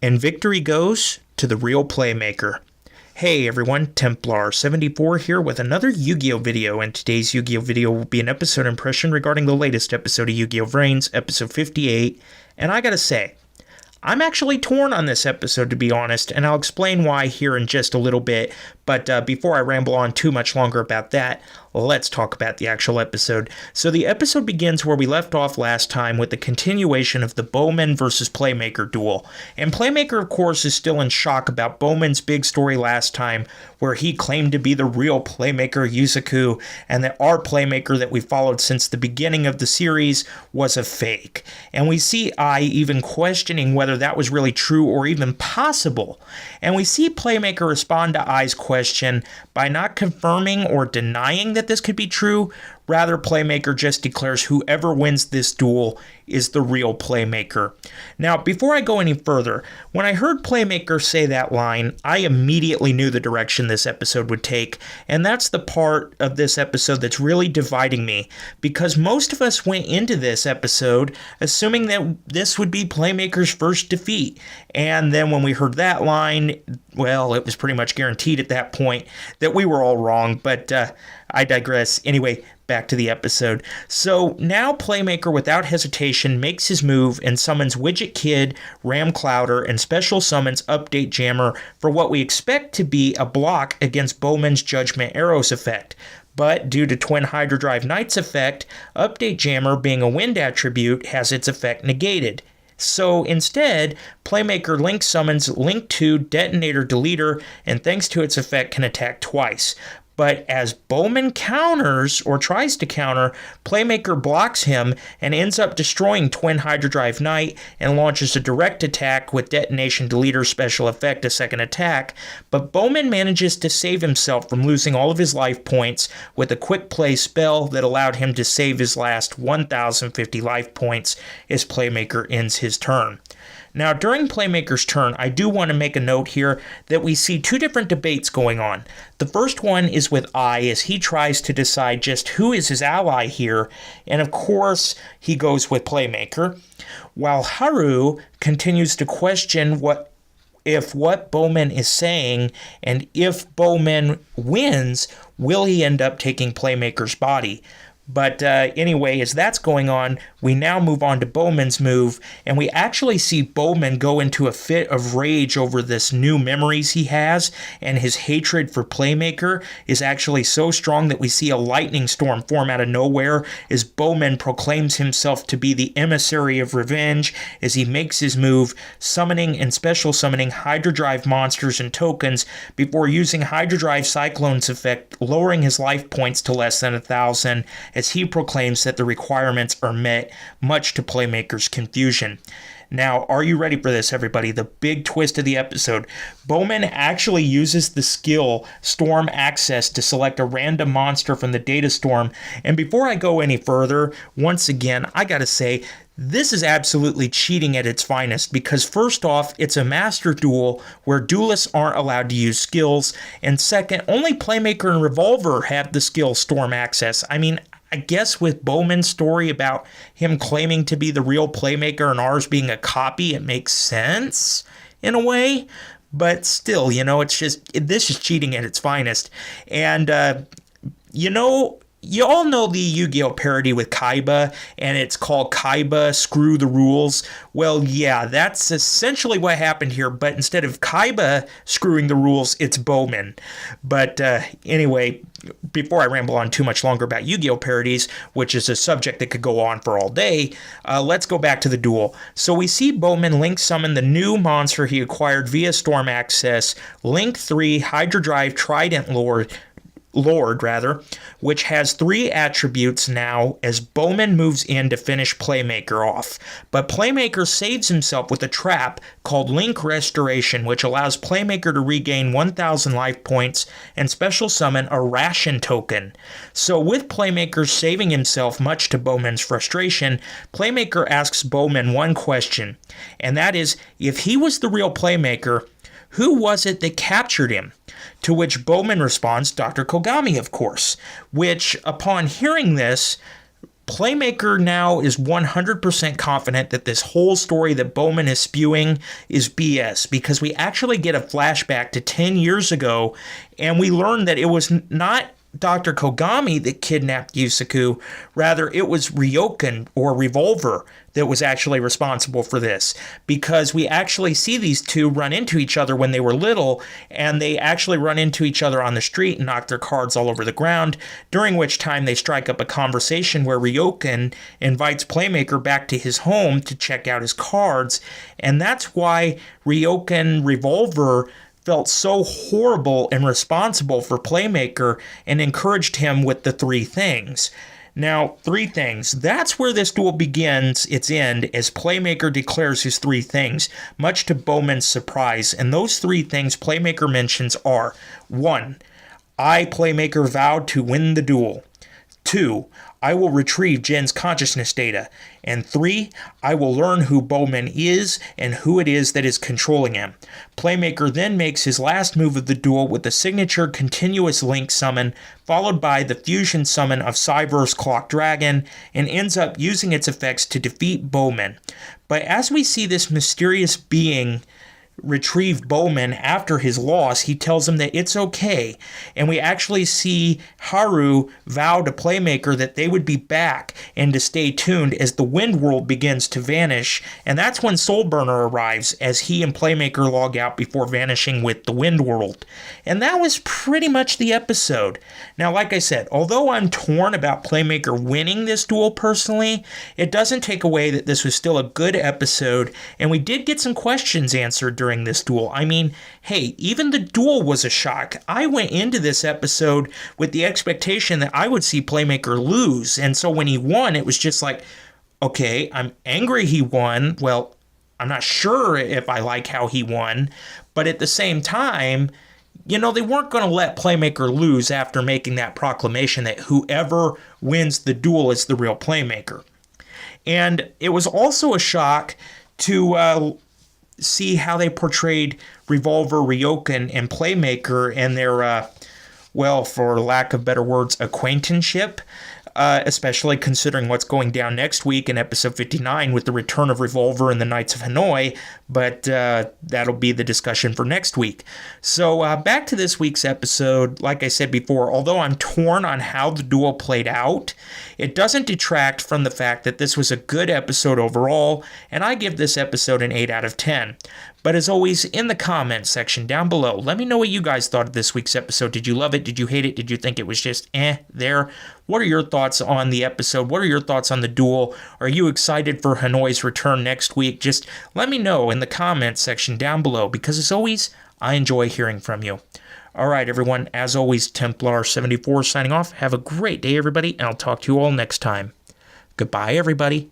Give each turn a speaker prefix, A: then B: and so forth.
A: and victory goes to the real playmaker. Hey everyone, Templar74 here with another Yu-Gi-Oh video, and today's Yu-Gi-Oh video will be an episode impression regarding the latest episode of Yu-Gi-Oh VRAINS, episode 58, and I gotta say, I'm actually torn on this episode, to be honest, and I'll explain why here in just a little bit. But before I ramble on too much longer about that, let's talk about the actual episode. So the episode begins where we left off last time with the continuation of the Bowman versus Playmaker duel. And Playmaker, of course, is still in shock about Bowman's big story last time, where he claimed to be the real Playmaker Yusaku, and that our Playmaker that we followed since the beginning of the series was a fake. And we see Ai even questioning whether that was really true or even possible. And we see Playmaker respond to Ai's question by not confirming or denying that this could be true. Rather, Playmaker just declares whoever wins this duel is the real Playmaker. Now, before I go any further, when I heard Playmaker say that line, I immediately knew the direction this episode would take, and that's the part of this episode that's really dividing me, because most of us went into this episode assuming that this would be Playmaker's first defeat, and then when we heard that line, well, it was pretty much guaranteed at that point that we were all wrong, but I digress. Anyway, back to the episode. So now Playmaker, without hesitation, makes his move and summons Widget Kid, Ram Clouder, and special summons Update Jammer for what we expect to be a block against Bowman's Judgment Arrows effect. But due to Twin Hydrodrive Knight's effect, Update Jammer, being a wind attribute, has its effect negated. So instead, Playmaker Link summons Link 2 Detonator Deleter, and thanks to its effect can attack twice. But as Bowman counters, or tries to counter, Playmaker blocks him and ends up destroying Twin Hydrodrive Knight and launches a direct attack with Detonation Deleter special effect, a second attack. But Bowman manages to save himself from losing all of his life points with a quick play spell that allowed him to save his last 1,050 life points as Playmaker ends his turn. Now, during Playmaker's turn, I do want to make a note here that we see two different debates going on. The first one is with Ai as he tries to decide just who is his ally here, and of course, he goes with Playmaker, while Haru continues to question what Bowman is saying, and if Bowman wins, will he end up taking Playmaker's body? But anyway, as that's going on, we now move on to Bowman's move, and we actually see Bowman go into a fit of rage over this new memories he has, and his hatred for Playmaker is actually so strong that we see a lightning storm form out of nowhere as Bowman proclaims himself to be the emissary of revenge as he makes his move, summoning and special summoning Hydrodrive monsters and tokens before using Hydrodrive Cyclone's effect, lowering his life points to less than 1,000, as he proclaims that the requirements are met, much to Playmaker's confusion. Now, are you ready for this, everybody? The big twist of the episode. Bowman actually uses the skill Storm Access to select a random monster from the data storm. And before I go any further, once again, I gotta say, this is absolutely cheating at its finest, because first off, it's a master duel where duelists aren't allowed to use skills, and second, only Playmaker and Revolver have the skill Storm Access. I mean, I guess with Bowman's story about him claiming to be the real Playmaker and ours being a copy, it makes sense in a way. But still, it's just, this is cheating at its finest. And, you all know the Yu-Gi-Oh parody with Kaiba, and it's called Kaiba Screw the Rules. Well, yeah, that's essentially what happened here, but instead of Kaiba screwing the rules, it's Bowman. But anyway, before I ramble on too much longer about Yu-Gi-Oh parodies, which is a subject that could go on for all day, let's go back to the duel. So we see Bowman Link summon the new monster he acquired via Storm Access, Link 3 Hydrodrive Trident Lord, which has 3 attributes now as Bowman moves in to finish Playmaker off. But Playmaker saves himself with a trap called Link Restoration, which allows Playmaker to regain 1,000 life points and special summon a ration token. So with Playmaker saving himself, much to Bowman's frustration, Playmaker asks Bowman one question, and that is, if he was the real Playmaker, who was it that captured him? To which Bowman responds, Dr. Kogami, of course, which, upon hearing this, Playmaker now is 100% confident that this whole story that Bowman is spewing is BS, because we actually get a flashback to 10 years ago, and we learn that it was not Dr. Kogami that kidnapped Yusaku. Rather, it was Ryokan, or Revolver, that was actually responsible for this, because we actually see these two run into each other when they were little, and they actually run into each other on the street and knock their cards all over the ground, during which time they strike up a conversation where Ryokan invites Playmaker back to his home to check out his cards, and that's why Ryokan Revolver felt so horrible and responsible for Playmaker and encouraged him with the 3 things. Now, 3 things. That's where this duel begins its end, as Playmaker declares his 3 things, much to Bowman's surprise. And those 3 things Playmaker mentions are: 1. I, Playmaker, vowed to win the duel. 2. I will retrieve Jen's consciousness data. And 3. I will learn who Bowman is and who it is that is controlling him. Playmaker then makes his last move of the duel with the signature continuous link summon, followed by the fusion summon of Cyberse Clock Dragon, and ends up using its effects to defeat Bowman. But as we see this mysterious being retrieve Bowman after his loss, he tells him that it's okay, and we actually see Haru vow to Playmaker that they would be back and to stay tuned as the Wind World begins to vanish, and that's when Soulburner arrives as he and Playmaker log out before vanishing with the Wind World. And that was pretty much the episode. Now, like I said, although I'm torn about Playmaker winning this duel personally, it doesn't take away that this was still a good episode, and we did get some questions answered during this duel. I mean, hey, even the duel was a shock. I went into this episode with the expectation that I would see Playmaker lose, and so when he won, it was just like, okay, I'm angry he won. Well, I'm not sure if I like how he won, but at the same time, you know, they weren't going to let Playmaker lose after making that proclamation that whoever wins the duel is the real Playmaker. And it was also a shock to see how they portrayed Revolver, Ryokan, and Playmaker and their, well, for lack of better words, acquaintanceship, especially considering what's going down next week in episode 59 with the return of Revolver and the Knights of Hanoi, but that'll be the discussion for next week. So back to this week's episode. Like I said before, although I'm torn on how the duel played out, it doesn't detract from the fact that this was a good episode overall, and I give this episode an 8 out of 10. But as always, in the comments section down below, let me know what you guys thought of this week's episode. Did you love it? Did you hate it? Did you think it was just there? What are your thoughts on the episode? What are your thoughts on the duel? Are you excited for Hanoi's return next week? Just let me know in the comments section down below, because as always, I enjoy hearing from you. All right, everyone, as always, Templar74 signing off. Have a great day, everybody, and I'll talk to you all next time. Goodbye, everybody.